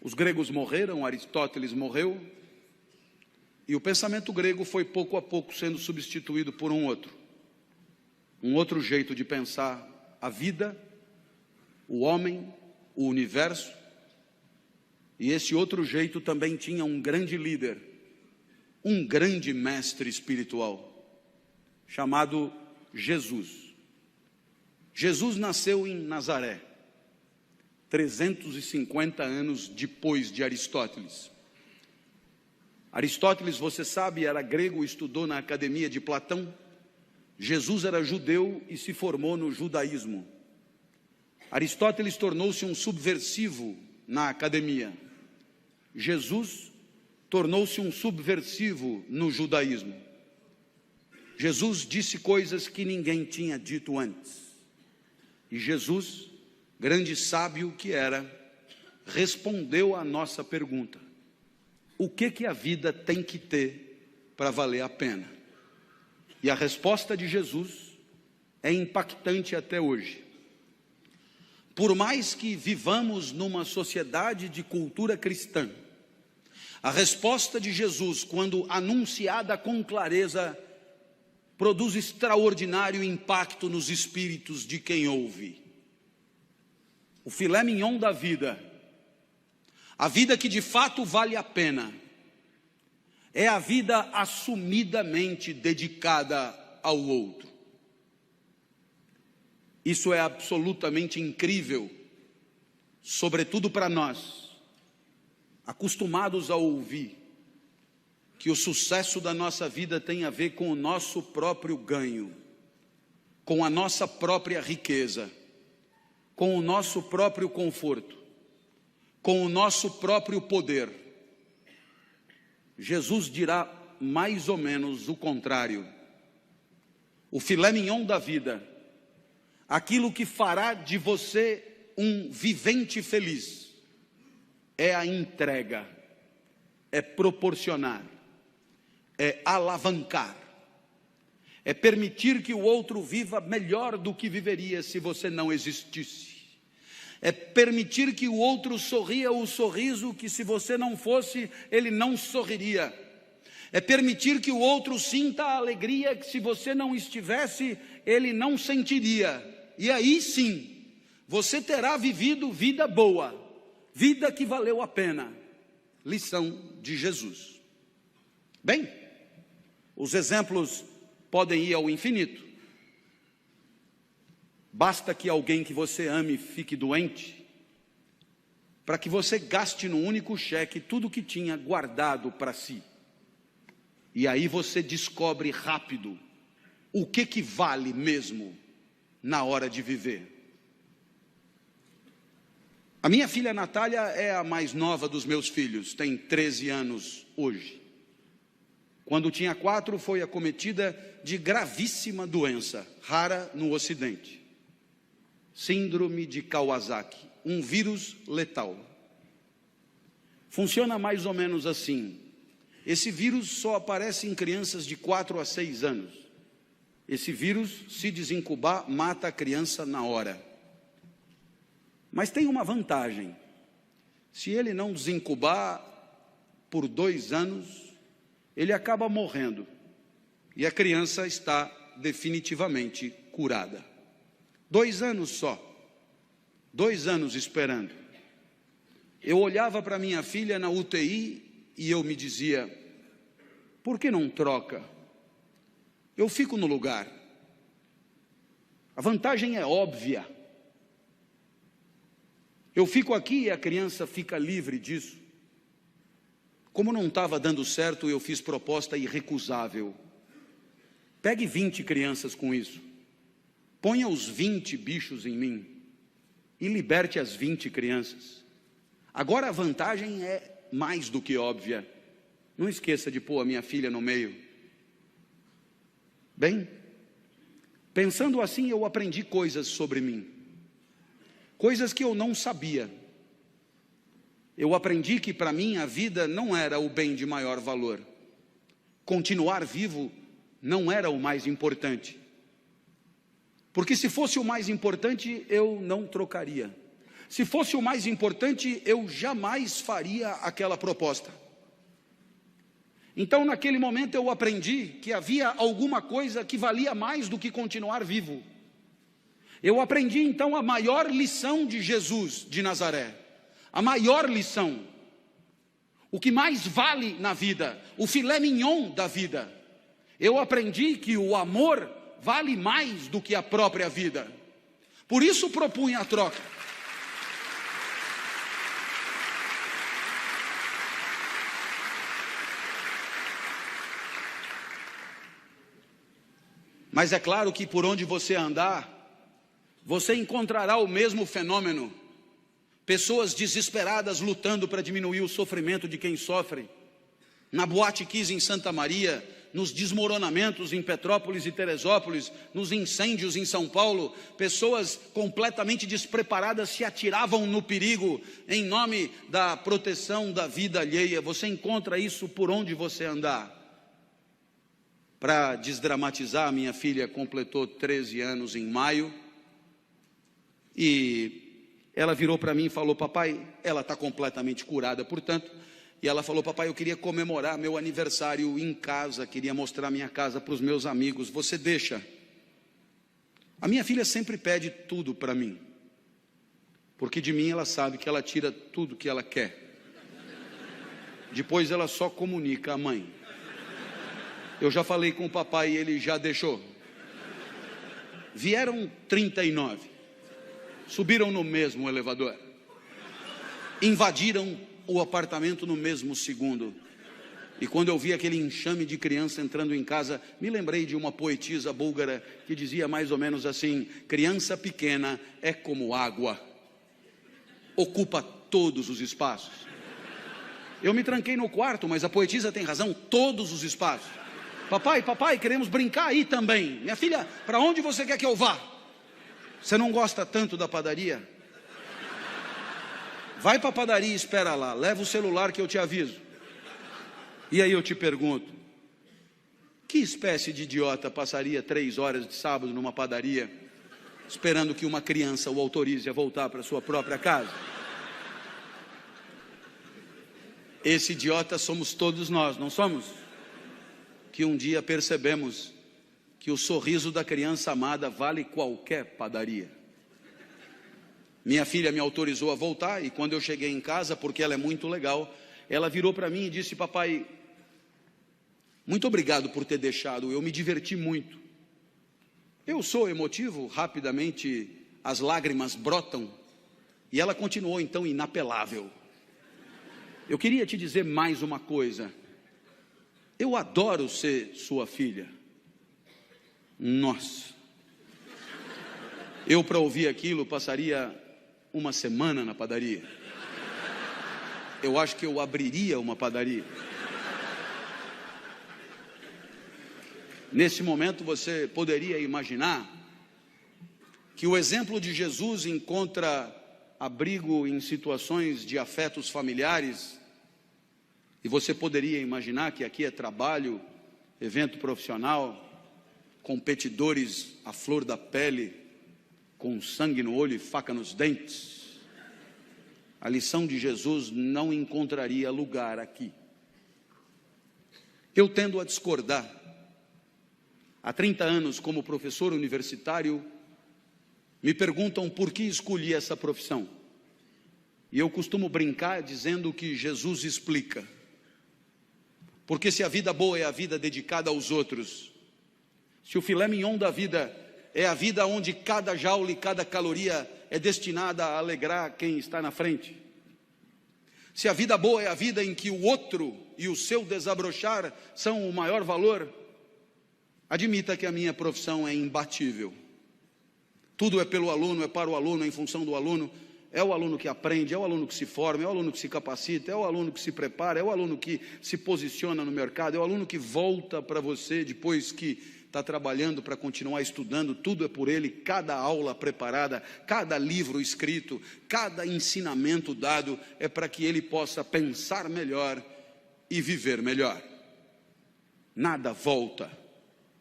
Os gregos morreram, Aristóteles morreu, e o pensamento grego foi pouco a pouco sendo substituído por um outro jeito de pensar a vida, o homem, o universo. E esse outro jeito também tinha um grande líder, um grande mestre espiritual, chamado Jesus. Jesus nasceu em Nazaré, 350 anos depois de Aristóteles. Aristóteles, você sabe, era grego, estudou na academia de Platão. Jesus era judeu e se formou no judaísmo. Aristóteles tornou-se um subversivo na academia. Jesus tornou-se um subversivo no judaísmo. Jesus disse coisas que ninguém tinha dito antes. E Jesus, grande sábio que era, respondeu à nossa pergunta: o que a vida tem que ter para valer a pena? E a resposta de Jesus é impactante até hoje. Por mais que vivamos numa sociedade de cultura cristã, a resposta de Jesus, quando anunciada com clareza, produz extraordinário impacto nos espíritos de quem ouve. O filé mignon da vida, a vida que de fato vale a pena, é a vida assumidamente dedicada ao outro. Isso é absolutamente incrível, sobretudo para nós, acostumados a ouvir que o sucesso da nossa vida tem a ver com o nosso próprio ganho, com a nossa própria riqueza, com o nosso próprio conforto, com o nosso próprio poder. Jesus dirá mais ou menos o contrário. O filé mignon da vida, aquilo que fará de você um vivente feliz, é a entrega, é proporcionar, é alavancar, é permitir que o outro viva melhor do que viveria se você não existisse. É permitir que o outro sorria o sorriso que, se você não fosse, ele não sorriria. É permitir que o outro sinta a alegria que, se você não estivesse, ele não sentiria. E aí sim, você terá vivido vida boa, vida que valeu a pena. Lição de Jesus. Bem, os exemplos podem ir ao infinito. Basta que alguém que você ame fique doente, para que você gaste no único cheque tudo que tinha guardado para si. E aí você descobre rápido o que vale mesmo na hora de viver. A minha filha Natália é a mais nova dos meus filhos, tem 13 anos hoje. Quando tinha 4, foi acometida de gravíssima doença, rara no Ocidente. Síndrome de Kawasaki, um vírus letal. Funciona mais ou menos assim. Esse vírus só aparece em crianças de 4 a 6 anos. Esse vírus, se desincubar, mata a criança na hora. Mas tem uma vantagem. Se ele não desincubar por 2 anos, ele acaba morrendo. E a criança está definitivamente curada. 2 anos só. 2 anos esperando. Eu olhava para minha filha na UTI e eu me dizia: por que não troca? Eu fico no lugar. A vantagem é óbvia. Eu fico aqui e a criança fica livre disso. Como não estava dando certo, eu fiz proposta irrecusável. Pegue 20 crianças com isso. Ponha os 20 bichos em mim e liberte as 20 crianças. Agora a vantagem é mais do que óbvia. Não esqueça de pôr a minha filha no meio. Bem, pensando assim, eu aprendi coisas sobre mim. Coisas que eu não sabia. Eu aprendi que para mim a vida não era o bem de maior valor. Continuar vivo não era o mais importante. Porque se fosse o mais importante, eu não trocaria. Se fosse o mais importante, eu jamais faria aquela proposta. Então, naquele momento, eu aprendi que havia alguma coisa que valia mais do que continuar vivo. Eu aprendi, então, a maior lição de Jesus de Nazaré. A maior lição. O que mais vale na vida. O filé mignon da vida. Eu aprendi que o amor vale mais do que a própria vida. Por isso propunha a troca. Mas é claro que por onde você andar, você encontrará o mesmo fenômeno. Pessoas desesperadas lutando para diminuir o sofrimento de quem sofre. Na Boate Kiss em Santa Maria, nos desmoronamentos em Petrópolis e Teresópolis, nos incêndios em São Paulo, pessoas completamente despreparadas se atiravam no perigo em nome da proteção da vida alheia. Você encontra isso por onde você andar. Para desdramatizar, minha filha completou 13 anos em maio, e ela virou para mim e falou: papai, ela está completamente curada, portanto, e ela falou: papai, eu queria comemorar meu aniversário em casa, queria mostrar minha casa para os meus amigos, você deixa? A minha filha sempre pede tudo para mim, porque de mim ela sabe que ela tira tudo que ela quer, depois ela só comunica à mãe. Eu já falei com o papai e ele já deixou. Vieram 39, subiram no mesmo elevador, invadiram o apartamento no mesmo segundo. E quando eu vi aquele enxame de criança entrando em casa, me lembrei de uma poetisa búlgara que dizia mais ou menos assim: criança pequena é como água, ocupa todos os espaços. Eu me tranquei no quarto, mas a poetisa tem razão, todos os espaços. Papai, queremos brincar aí também. Minha filha, para onde você quer que eu vá? Você não gosta tanto da padaria? Vai para a padaria e espera lá, leva o celular que eu te aviso. E aí eu te pergunto, que espécie de idiota passaria 3 horas de sábado numa padaria, esperando que uma criança o autorize a voltar para sua própria casa? Esse idiota somos todos nós, não somos? Que um dia percebemos que o sorriso da criança amada vale qualquer padaria. Minha filha me autorizou a voltar, e quando eu cheguei em casa, porque ela é muito legal, ela virou para mim e disse: papai, muito obrigado por ter deixado, eu me diverti muito. Eu sou emotivo, rapidamente as lágrimas brotam, e ela continuou então inapelável: eu queria te dizer mais uma coisa, eu adoro ser sua filha. Nossa, eu para ouvir aquilo passaria uma semana na padaria. Eu acho que eu abriria uma padaria. Nesse momento você poderia imaginar que o exemplo de Jesus encontra abrigo em situações de afetos familiares. E você poderia imaginar que aqui é trabalho, evento profissional, competidores à flor da pele, com sangue no olho e faca nos dentes. A lição de Jesus não encontraria lugar aqui. Eu tendo a discordar. Há 30 anos, como professor universitário, me perguntam por que escolhi essa profissão. E eu costumo brincar dizendo que Jesus explica. Porque se a vida boa é a vida dedicada aos outros, se o filé mignon da vida é a vida onde cada joule, cada caloria é destinada a alegrar quem está na frente, se a vida boa é a vida em que o outro e o seu desabrochar são o maior valor, admita que a minha profissão é imbatível. Tudo é pelo aluno, é para o aluno, é em função do aluno. É o aluno que aprende, é o aluno que se forma, é o aluno que se capacita, é o aluno que se prepara, é o aluno que se posiciona no mercado, é o aluno que volta para você depois que está trabalhando para continuar estudando. Tudo é por ele, cada aula preparada, cada livro escrito, cada ensinamento dado é para que ele possa pensar melhor e viver melhor. Nada volta,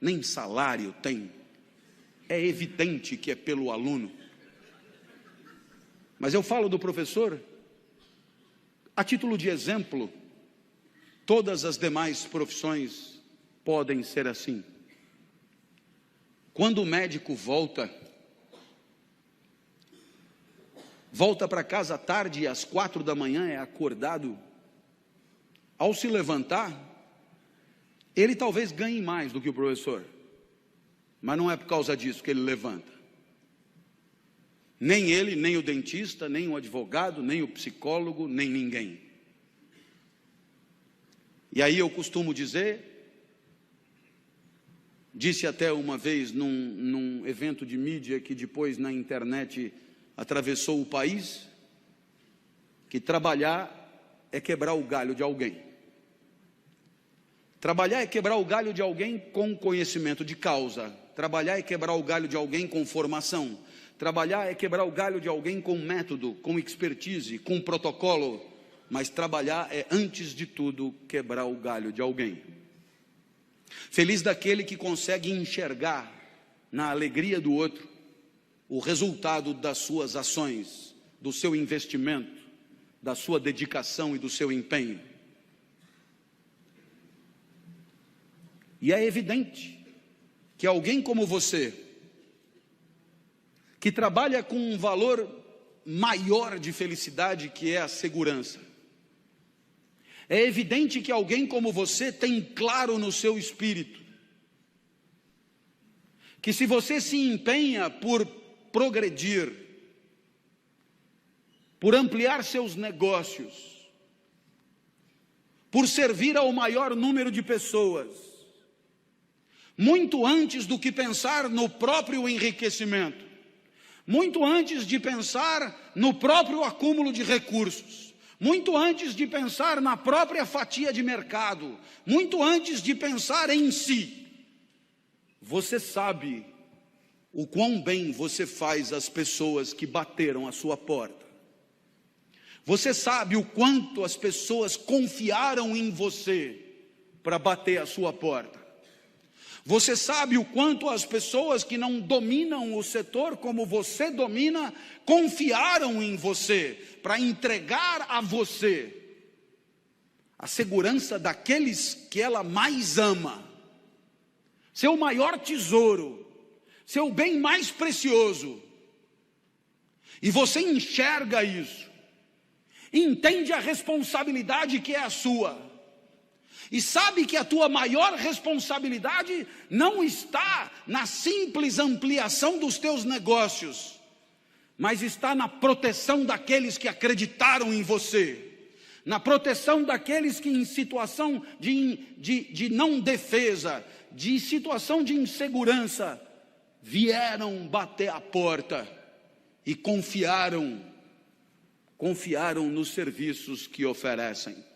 nem salário tem. É evidente que é pelo aluno. Mas eu falo do professor a título de exemplo. Todas as demais profissões podem ser assim. Quando o médico volta para casa à tarde e às 4 da manhã é acordado, ao se levantar, ele talvez ganhe mais do que o professor, mas não é por causa disso que ele levanta. Nem ele, nem o dentista, nem o advogado, nem o psicólogo, nem ninguém. E aí eu costumo dizer, disse até uma vez num evento de mídia que depois na internet atravessou o país, que trabalhar é quebrar o galho de alguém. Trabalhar é quebrar o galho de alguém com conhecimento de causa. Trabalhar é quebrar o galho de alguém com formação. Trabalhar é quebrar o galho de alguém com método, com expertise, com protocolo. Mas trabalhar é, antes de tudo, quebrar o galho de alguém. Feliz daquele que consegue enxergar na alegria do outro o resultado das suas ações, do seu investimento, da sua dedicação e do seu empenho. E é evidente que alguém como você, que trabalha com um valor maior de felicidade, que é a segurança, é evidente que alguém como você tem claro no seu espírito que se você se empenha por progredir, por ampliar seus negócios, por servir ao maior número de pessoas, muito antes do que pensar no próprio enriquecimento, muito antes de pensar no próprio acúmulo de recursos, muito antes de pensar na própria fatia de mercado, muito antes de pensar em si, você sabe o quão bem você faz às pessoas que bateram à sua porta. Você sabe o quanto as pessoas confiaram em você para bater à sua porta. Você sabe o quanto as pessoas que não dominam o setor como você domina, confiaram em você para entregar a você a segurança daqueles que ela mais ama, seu maior tesouro, seu bem mais precioso. E você enxerga isso, entende a responsabilidade que é a sua, e sabe que a tua maior responsabilidade não está na simples ampliação dos teus negócios, mas está na proteção daqueles que acreditaram em você, na proteção daqueles que em situação de não defesa, de situação de insegurança, vieram bater a porta e confiaram nos serviços que oferecem.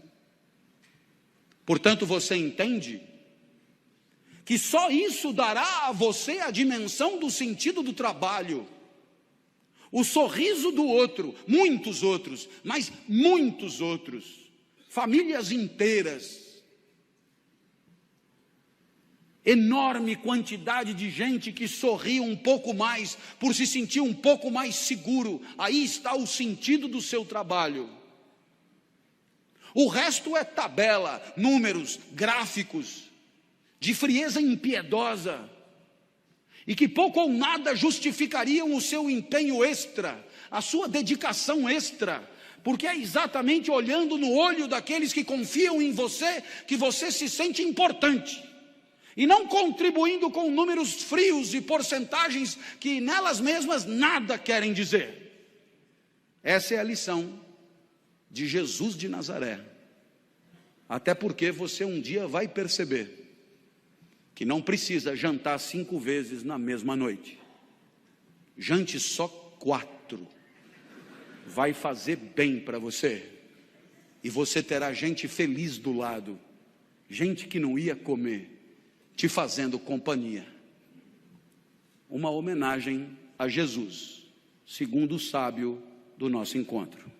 Portanto, você entende que só isso dará a você a dimensão do sentido do trabalho, o sorriso do outro, muitos outros, mas muitos outros, famílias inteiras, enorme quantidade de gente que sorri um pouco mais, por se sentir um pouco mais seguro. Aí está o sentido do seu trabalho. O resto é tabela, números, gráficos, de frieza impiedosa, e que pouco ou nada justificariam o seu empenho extra, a sua dedicação extra, porque é exatamente olhando no olho daqueles que confiam em você, que você se sente importante, e não contribuindo com números frios e porcentagens que nelas mesmas nada querem dizer. Essa é a lição de Jesus de Nazaré. Até porque você um dia vai perceber que não precisa jantar 5 vezes na mesma noite. Jante só 4. Vai fazer bem para você. E você terá gente feliz do lado, gente que não ia comer, te fazendo companhia. Uma homenagem a Jesus, segundo o sábio do nosso encontro.